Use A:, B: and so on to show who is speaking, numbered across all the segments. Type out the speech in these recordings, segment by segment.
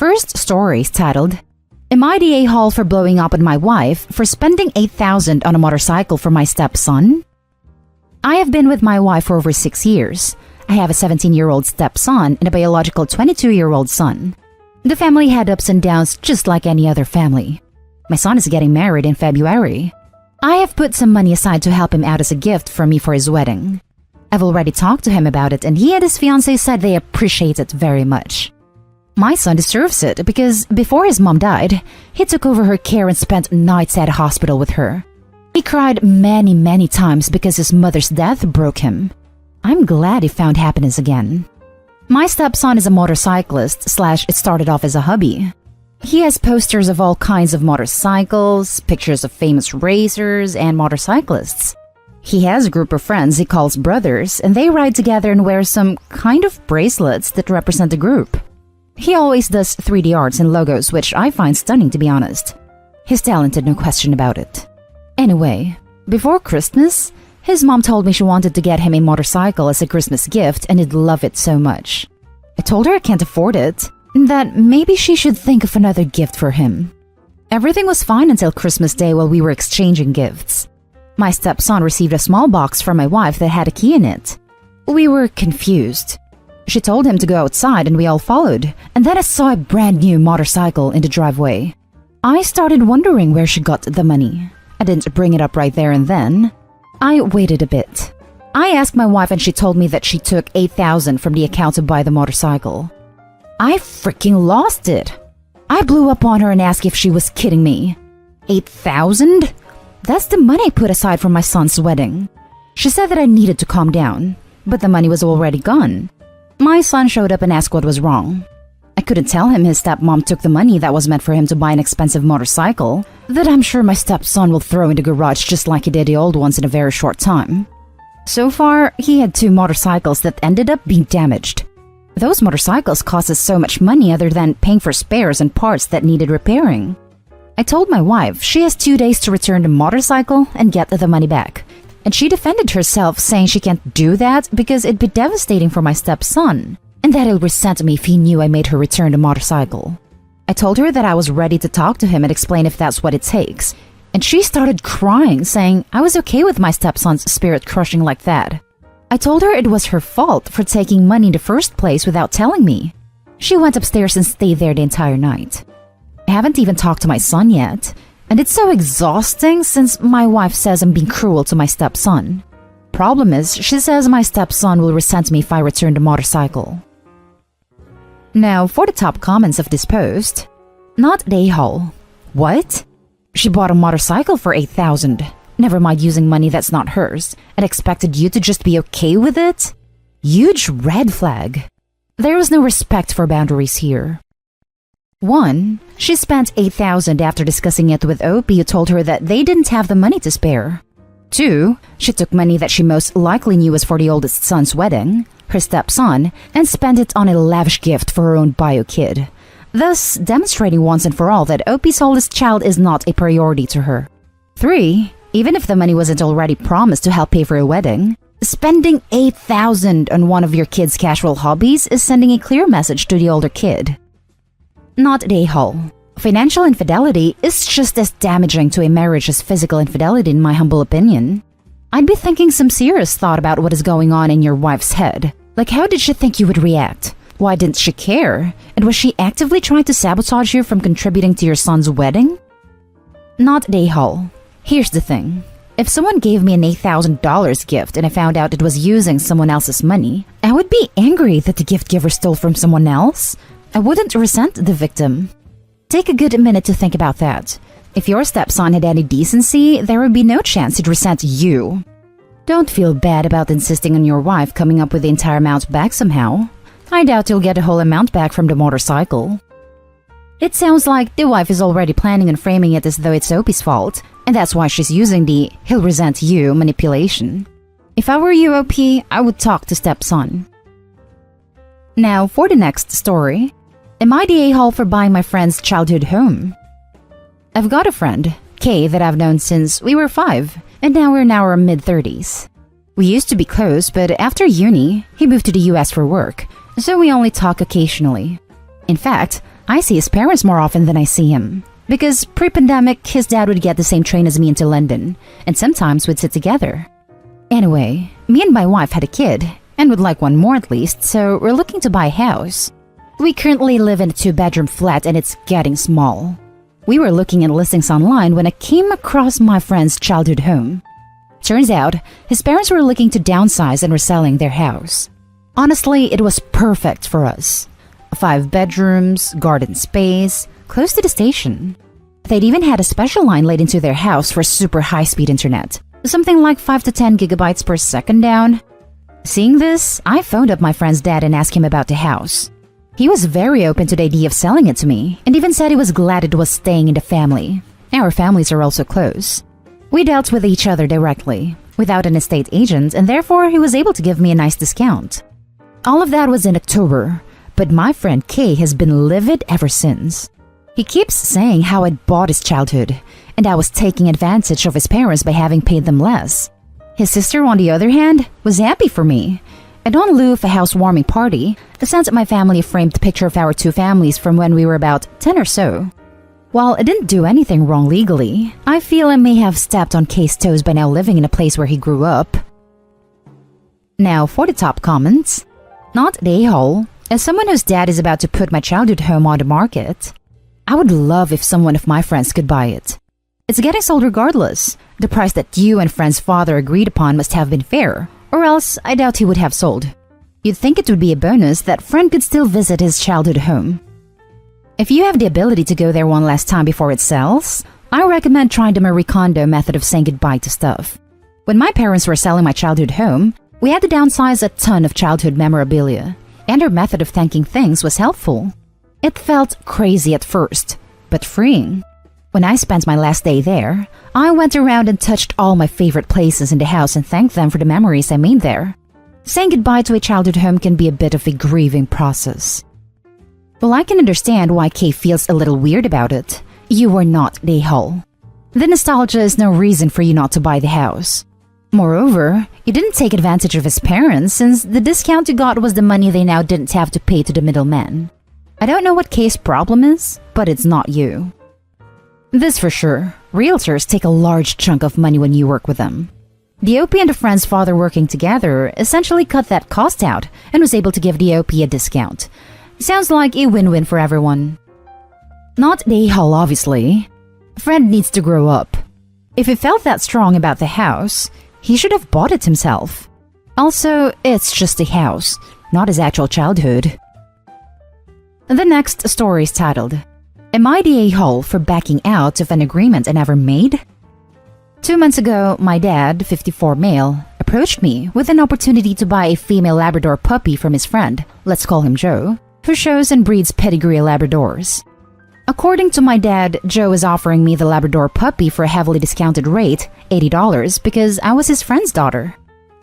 A: first story is titled, Am I the a-hole for blowing up on my wife for spending $8,000 on a motorcycle for my stepson? I have been with my wife for over 6 years. I have a 17-year-old stepson and a biological 22-year-old son. The family had ups and downs just like any other family. My son is getting married in February. I have put some money aside to help him out as a gift for me for his wedding. I've already talked to him about it, and he and his fiancée said they appreciate it very much. My son deserves it because before his mom died, he took over her care and spent nights at a hospital with her. He cried many times because his mother's death broke him. I'm glad he found happiness again. My stepson is a motorcyclist / it started off as a hobby. He has posters of all kinds of motorcycles, pictures of famous racers and motorcyclists. He has a group of friends he calls brothers, and they ride together and wear some kind of bracelets that represent the group. He always does 3D arts and logos, which I find stunning, to be honest. He's talented, no question about it. Anyway, before Christmas, his mom told me she wanted to get him a motorcycle as a Christmas gift and he'd love it so much. I told her I can't afford it, and that maybe she should think of another gift for him. Everything was fine until Christmas Day while we were exchanging gifts. My stepson received a small box from my wife that had a key in it. We were confused. She told him to go outside and we all followed, and then I saw a brand new motorcycle in the driveway. I started wondering where she got the money. I didn't bring it up right there and then. I waited a bit. I asked my wife and she told me that she took $8,000 from the account to buy the motorcycle. I freaking lost it. I blew up on her and asked if she was kidding me. $8,000? That's the money I put aside for my son's wedding. She said that I needed to calm down, but the money was already gone. My son showed up and asked what was wrong. I couldn't tell him his stepmom took the money that was meant for him to buy an expensive motorcycle that I'm sure my stepson will throw in the garage just like he did the old ones in a very short time. So far, he had 2 motorcycles that ended up being damaged. Those motorcycles cost us so much money other than paying for spares and parts that needed repairing. I told my wife she has 2 days to return the motorcycle and get the money back. And she defended herself, saying she can't do that because it'd be devastating for my stepson, and that he'll resent me if he knew I made her return the motorcycle. I told her that I was ready to talk to him and explain if that's what it takes, and she started crying, saying I was okay with my stepson's spirit crushing like that. I told her it was her fault for taking money in the first place without telling me. She went upstairs and stayed there the entire night. I haven't even talked to my son yet, and it's so exhausting since my wife says I'm being cruel to my stepson. Problem is, she says my stepson will resent me if I return the motorcycle. Now, for the top comments of this post. Not the a-hole. What? She bought a motorcycle for $8,000. Never mind using money that's not hers, and expected you to just be okay with it? Huge red flag. There was no respect for boundaries here. 1. She spent $8,000 after discussing it with OP, who told her that they didn't have the money to spare. 2. She took money that she most likely knew was for the oldest son's wedding, her stepson, and spent it on a lavish gift for her own bio kid, thus demonstrating once and for all that OP's oldest child is not a priority to her. 3. Even if the money wasn't already promised to help pay for a wedding, spending $8,000 on one of your kid's casual hobbies is sending a clear message to the older kid. Not the a-hole. Financial infidelity is just as damaging to a marriage as physical infidelity in my humble opinion. I'd be thinking some serious thought about what is going on in your wife's head. Like, how did she think you would react? Why didn't she care? And was she actively trying to sabotage you from contributing to your son's wedding? Not the a-hole. Here's the thing. If someone gave me an $8,000 gift and I found out it was using someone else's money, I would be angry that the gift giver stole from someone else. I wouldn't resent the victim. Take a good minute to think about that. If your stepson had any decency, there would be no chance he'd resent you. Don't feel bad about insisting on your wife coming up with the entire amount back somehow. I doubt you'll get the whole amount back from the motorcycle. It sounds like the wife is already planning on framing it as though it's Opie's fault, and that's why she's using the "he'll resent you" manipulation. If I were you, OP, I would talk to stepson. Now, for the next story. Am I the a-hole for buying my friend's childhood home? I've got a friend, Kay, that I've known since we were 5, and now we're in our mid-30s. We used to be close, but after uni, he moved to the US for work, so we only talk occasionally. In fact, I see his parents more often than I see him. Because pre-pandemic, his dad would get the same train as me into London, and sometimes we'd sit together. Anyway, me and my wife had a kid, and would like one more at least, so we're looking to buy a house. We currently live in a 2-bedroom flat and it's getting small. We were looking at listings online when I came across my friend's childhood home. Turns out, his parents were looking to downsize and were selling their house. Honestly, it was perfect for us. 5 bedrooms, garden space, close to the station. They'd even had a special line laid into their house for super high-speed internet. Something like 5 to 10 gigabytes per second down. Seeing this, I phoned up my friend's dad and asked him about the house. He was very open to the idea of selling it to me, and even said he was glad it was staying in the family. Our families are also close. We dealt with each other directly, without an estate agent, and therefore he was able to give me a nice discount. All of that was in October, but my friend Kay has been livid ever since. He keeps saying how I'd bought his childhood, and I was taking advantage of his parents by having paid them less. His sister, on the other hand, was happy for me. And in lieu of a housewarming party, sent my family a framed picture of our 2 families from when we were about 10 or so. While I didn't do anything wrong legally, I feel I may have stepped on Kay's toes by now living in a place where he grew up. Now for the top comments. Not the a-hole. As someone whose dad is about to put my childhood home on the market, I would love if someone of my friends could buy it. It's getting sold regardless. The price that you and friend's father agreed upon must have been fair, or else I doubt he would have sold. You'd think it would be a bonus that friend could still visit his childhood home. If you have the ability to go there one last time before it sells, I recommend trying the Marie Kondo method of saying goodbye to stuff. When my parents were selling my childhood home, we had to downsize a ton of childhood memorabilia, and our method of thanking things was helpful. It felt crazy at first, but freeing. When I spent my last day there, I went around and touched all my favorite places in the house and thanked them for the memories I made there. Saying goodbye to a childhood home can be a bit of a grieving process. Well, I can understand why Kay feels a little weird about it. You were not the a-hole. The nostalgia is no reason for you not to buy the house. Moreover, you didn't take advantage of his parents since the discount you got was the money they now didn't have to pay to the middleman. I don't know what Kay's problem is, but it's not you. This for sure, realtors take a large chunk of money when you work with them. The OP and a friend's father working together essentially cut that cost out and was able to give the OP a discount. Sounds like a win-win for everyone. Not the a-hole, obviously. Friend needs to grow up. If he felt that strong about the house, he should have bought it himself. Also, it's just a house, not his actual childhood. The next story is titled, Am I the a-hole for backing out of an agreement I never made? 2 months ago, my dad, 54 male, approached me with an opportunity to buy a female Labrador puppy from his friend, let's call him Joe, who shows and breeds pedigree Labradors. According to my dad, Joe is offering me the Labrador puppy for a heavily discounted rate, $80, because I was his friend's daughter.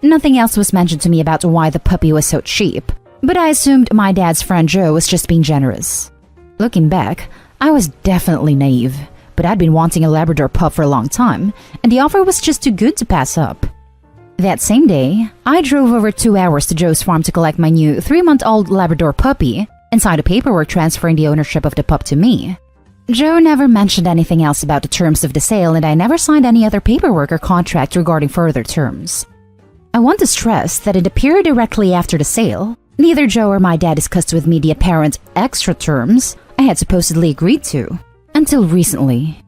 A: Nothing else was mentioned to me about why the puppy was so cheap, but I assumed my dad's friend Joe was just being generous. Looking back, I was definitely naive, but I'd been wanting a Labrador pup for a long time, and the offer was just too good to pass up. That same day, I drove over 2 hours to Joe's farm to collect my new 3-month-old Labrador puppy and signed a paperwork transferring the ownership of the pup to me. Joe never mentioned anything else about the terms of the sale, and I never signed any other paperwork or contract regarding further terms. I want to stress that in the period directly after the sale, neither Joe or my dad discussed with me the apparent extra terms I had supposedly agreed to, until recently.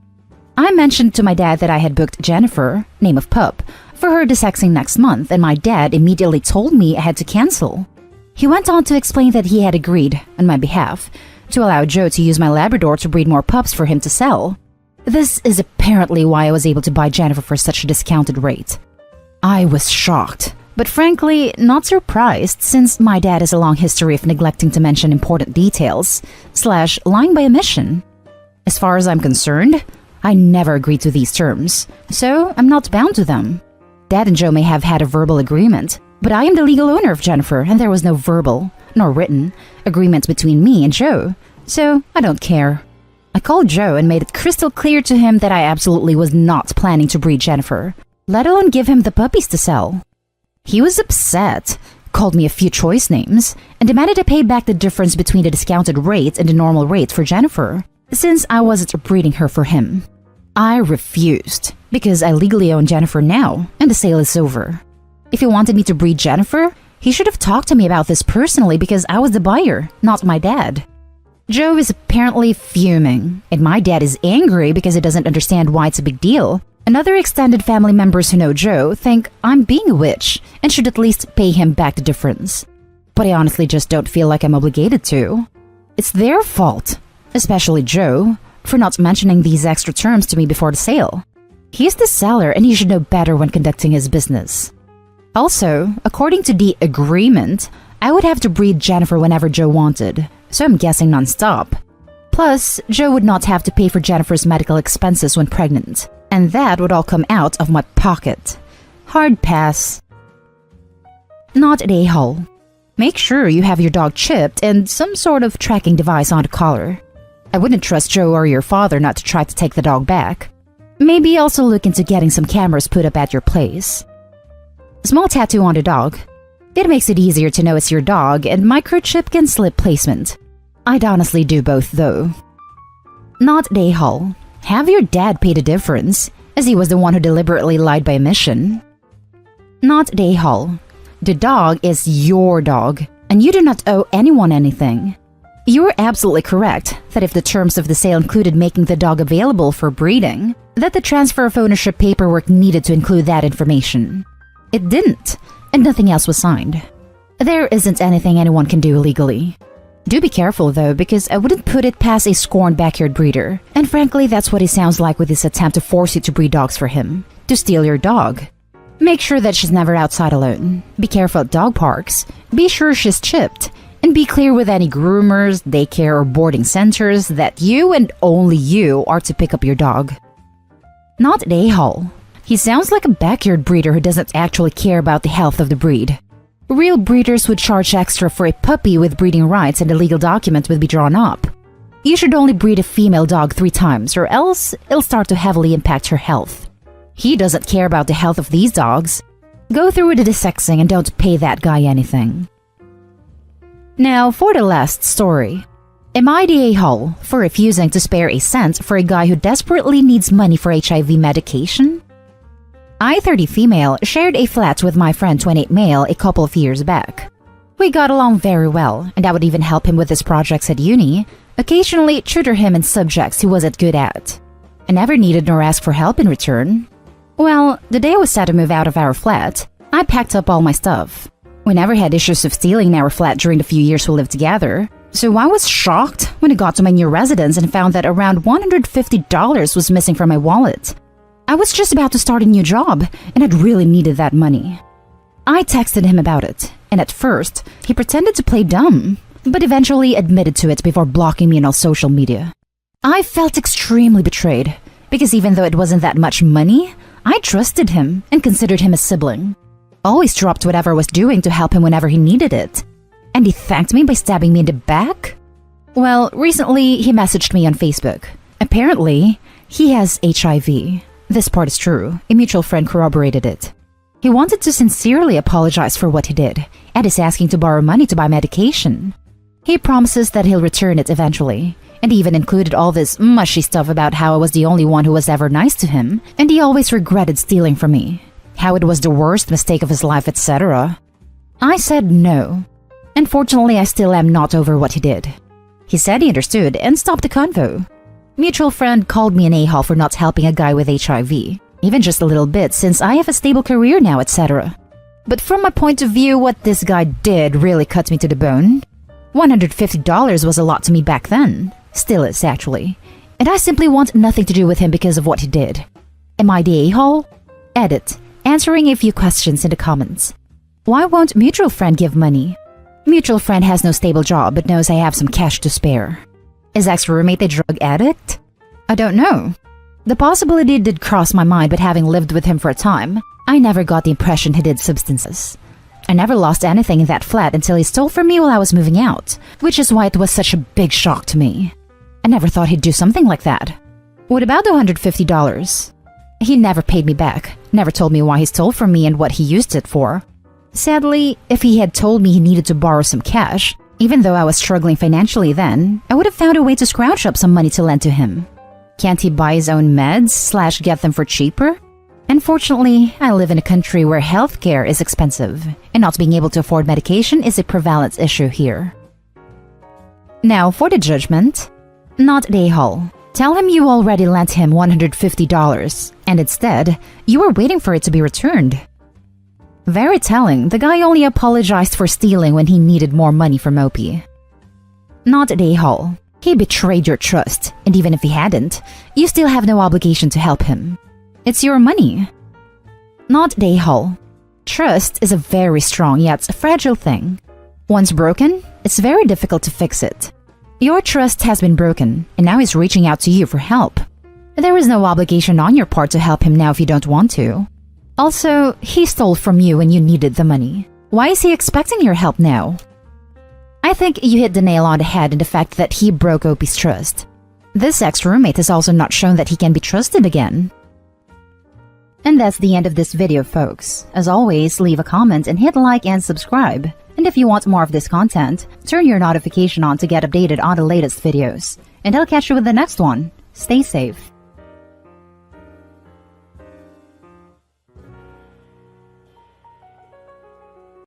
A: I mentioned to my dad that I had booked Jennifer, name of pup, for her desexing next month, and my dad immediately told me I had to cancel. He went on to explain that he had agreed, on my behalf, to allow Joe to use my Labrador to breed more pups for him to sell. This is apparently why I was able to buy Jennifer for such a discounted rate. I was shocked, but frankly not surprised since my dad has a long history of neglecting to mention important details, / lying by omission. As far as I'm concerned, I never agreed to these terms, so I'm not bound to them. Dad and Joe may have had a verbal agreement, but I am the legal owner of Jennifer and there was no verbal, nor written, agreement between me and Joe, so I don't care. I called Joe and made it crystal clear to him that I absolutely was not planning to breed Jennifer, let alone give him the puppies to sell. He was upset, called me a few choice names, and demanded to pay back the difference between the discounted rates and the normal rates for Jennifer, since I wasn't breeding her for him. I refused, because I legally own Jennifer now, and the sale is over. If he wanted me to breed Jennifer, he should have talked to me about this personally because I was the buyer, not my dad. Joe is apparently fuming, and my dad is angry because he doesn't understand why it's a big deal. And other extended family members who know Joe think I'm being a witch and should at least pay him back the difference. But I honestly just don't feel like I'm obligated to. It's their fault, especially Joe, for not mentioning these extra terms to me before the sale. He's the seller and he should know better when conducting his business. Also, according to the agreement, I would have to breed Jennifer whenever Joe wanted, so I'm guessing non-stop. Plus, Joe would not have to pay for Jennifer's medical expenses when pregnant, and that would all come out of my pocket. Hard pass. Not an a-hole. Make sure you have your dog chipped and some sort of tracking device on the collar. I wouldn't trust Joe or your father not to try to take the dog back. Maybe also look into getting some cameras put up at your place. Small tattoo on the dog. It makes it easier to know it's your dog, and microchip can slip placement. I'd honestly do both though. Not an a-hole. Have your dad pay the difference, as he was the one who deliberately lied by omission. Not an a-hole. The dog is your dog, and you do not owe anyone anything. You're absolutely correct that if the terms of the sale included making the dog available for breeding, that the transfer of ownership paperwork needed to include that information. It didn't, and nothing else was signed. There isn't anything anyone can do legally. Do be careful though, because I wouldn't put it past a scorned backyard breeder, and frankly that's what he sounds like with his attempt to force you to breed dogs for him, to steal your dog. Make sure that she's never outside alone. Be careful at dog parks. Be sure she's chipped. And be clear with any groomers, daycare, or boarding centers that you and only you are to pick up your dog. Not an a-hole. He sounds like a backyard breeder who doesn't actually care about the health of the breed. Real breeders would charge extra for a puppy with breeding rights and a legal document would be drawn up. You should only breed a female dog 3 times or else it'll start to heavily impact her health. He doesn't care about the health of these dogs. Go through with the desexing and don't pay that guy anything. Now, for the last story. Am I the a-hole for refusing to spare a cent for a guy who desperately needs money for HIV medication? I, 30 female, shared a flat with my friend 28 male a couple of years back. We got along very well, and I would even help him with his projects at uni, occasionally tutor him in subjects he wasn't good at. I never needed nor asked for help in return. Well, the day I was set to move out of our flat, I packed up all my stuff. We never had issues of stealing in our flat during the few years we lived together, so I was shocked when I got to my new residence and found that around $150 was missing from my wallet. I was just about to start a new job, and I'd really needed that money. I texted him about it, and at first, he pretended to play dumb, but eventually admitted to it before blocking me on all social media. I felt extremely betrayed, because even though it wasn't that much money, I trusted him and considered him a sibling. Always dropped whatever I was doing to help him whenever he needed it. And he thanked me by stabbing me in the back? Well, recently he messaged me on Facebook. Apparently, he has HIV. This part is true. A mutual friend corroborated it. He wanted to sincerely apologize for what he did, and is asking to borrow money to buy medication. He promises that he'll return it eventually, and he even included all this mushy stuff about how I was the only one who was ever nice to him, and he always regretted stealing from me. How it was the worst mistake of his life, etc. I said no. Unfortunately, I still am not over what he did. He said he understood and stopped the convo. Mutual friend called me an a-hole for not helping a guy with HIV, even just a little bit since I have a stable career now, etc. But from my point of view, what this guy did really cut me to the bone. $150 was a lot to me back then. Still is, actually. And I simply want nothing to do with him because of what he did. Am I the a-hole? Edit. Answering a few questions in the comments. Why won't mutual friend give money? Mutual friend has no stable job but knows I have some cash to spare. Is ex-roommate a drug addict? I don't know. The possibility did cross my mind, but having lived with him for a time, I never got the impression he did substances. I never lost anything in that flat until he stole from me while I was moving out, which is why it was such a big shock to me. I never thought he'd do something like that. What about the $150? He never paid me back, never told me why he stole from me and what he used it for. Sadly, if he had told me he needed to borrow some cash, even though I was struggling financially then, I would have found a way to scrounge up some money to lend to him. Can't he buy his own meds / get them for cheaper? Unfortunately, I live in a country where healthcare is expensive, and not being able to afford medication is a prevalent issue here. Now for the judgment. Not a-hole. Tell him you already lent him $150, and instead, you were waiting for it to be returned. Very telling, the guy only apologized for stealing when he needed more money from Opie. Not a-hole. He betrayed your trust, and even if he hadn't, you still have no obligation to help him. It's your money. Not a-hole. Trust is a very strong yet fragile thing. Once broken, it's very difficult to fix it. Your trust has been broken, and now he's reaching out to you for help. There is no obligation on your part to help him now if you don't want to. Also, he stole from you when you needed the money. Why is he expecting your help now? I think you hit the nail on the head in the fact that he broke Opie's trust. This ex-roommate has also not shown that he can be trusted again. And that's the end of this video, folks. As always, leave a comment and hit like and subscribe. And if you want more of this content, turn your notification on to get updated on the latest videos. And I'll catch you with the next one. Stay safe.